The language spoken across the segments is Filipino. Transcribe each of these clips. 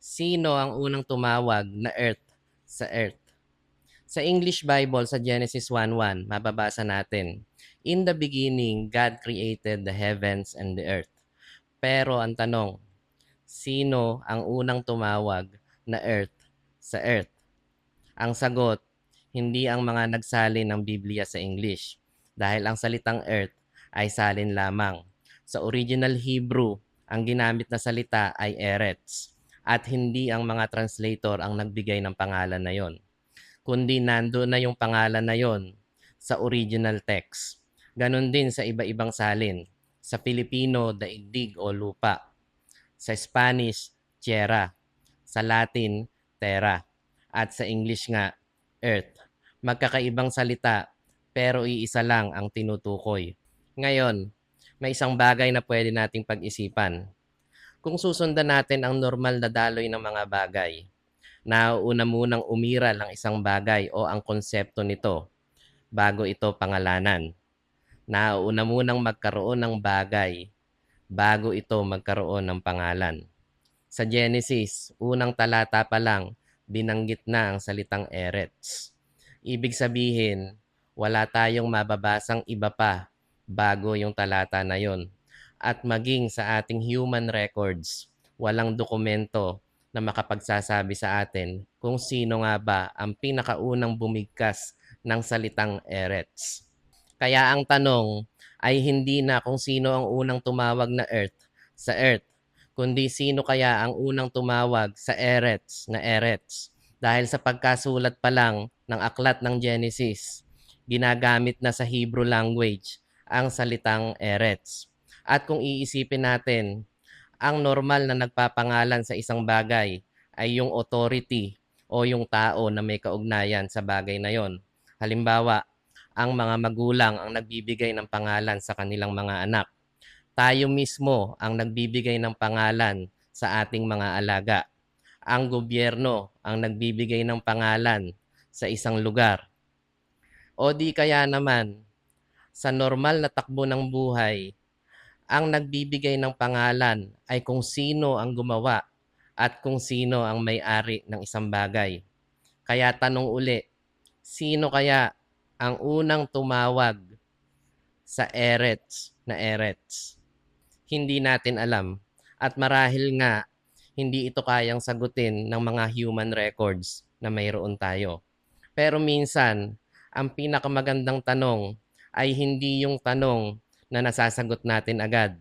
Sino ang unang tumawag na Earth sa Earth? Sa English Bible sa Genesis 1:1, mababasa natin, "In the beginning, God created the heavens and the earth." Pero ang tanong, sino ang unang tumawag na Earth sa Earth? Ang sagot, hindi ang mga nagsalin ng Biblia sa English dahil ang salitang Earth ay salin lamang. Sa original Hebrew, ang ginamit na salita ay Eretz at hindi ang mga translator ang nagbigay ng pangalan na yon, kundi nandoon na yung pangalan na yon sa original text. Ganon din sa iba-ibang salin. Sa Filipino, daigdig o lupa. Sa Spanish, tierra. Sa Latin, terra. At sa English nga, earth. Magkakaibang salita pero iisa lang ang tinutukoy. Ngayon, may isang bagay na pwede nating pag-isipan. Kung susundan natin ang normal na daloy ng mga bagay, nauuna munang umiral ang isang bagay o ang konsepto nito bago ito pangalanan. Nauuna munang magkaroon ng bagay bago ito magkaroon ng pangalan. Sa Genesis, unang talata pa lang, binanggit na ang salitang Eretz. Ibig sabihin, wala tayong mababasang iba pa bago yung talata na yon. At maging sa ating human records, walang dokumento na makapagsasabi sa atin kung sino nga ba ang pinakaunang bumigkas ng salitang Eretz. Kaya ang tanong ay hindi na kung sino ang unang tumawag na Earth sa Earth, kundi sino kaya ang unang tumawag sa Eretz na Eretz. Dahil sa pagkasulat pa lang ng aklat ng Genesis, ginagamit na sa Hebrew language ang salitang Eretz. At kung iisipin natin, ang normal na nagpapangalan sa isang bagay ay yung authority o yung tao na may kaugnayan sa bagay na yon. Halimbawa, ang mga magulang ang nagbibigay ng pangalan sa kanilang mga anak. Tayo mismo ang nagbibigay ng pangalan sa ating mga alaga. Ang gobyerno ang nagbibigay ng pangalan sa isang lugar. O di kaya naman, sa normal na takbo ng buhay, ang nagbibigay ng pangalan ay kung sino ang gumawa at kung sino ang may-ari ng isang bagay. Kaya tanong uli, sino kaya ang unang tumawag sa Eretz na Eretz? Hindi natin alam. At marahil nga, hindi ito kayang sagutin ng mga human records na mayroon tayo. Pero minsan, ang pinakamagandang tanong ay hindi yung tanong na nasasagot natin agad,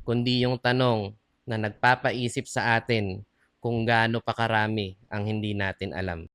kundi yung tanong na nagpapaisip sa atin kung gaano pa karami ang hindi natin alam.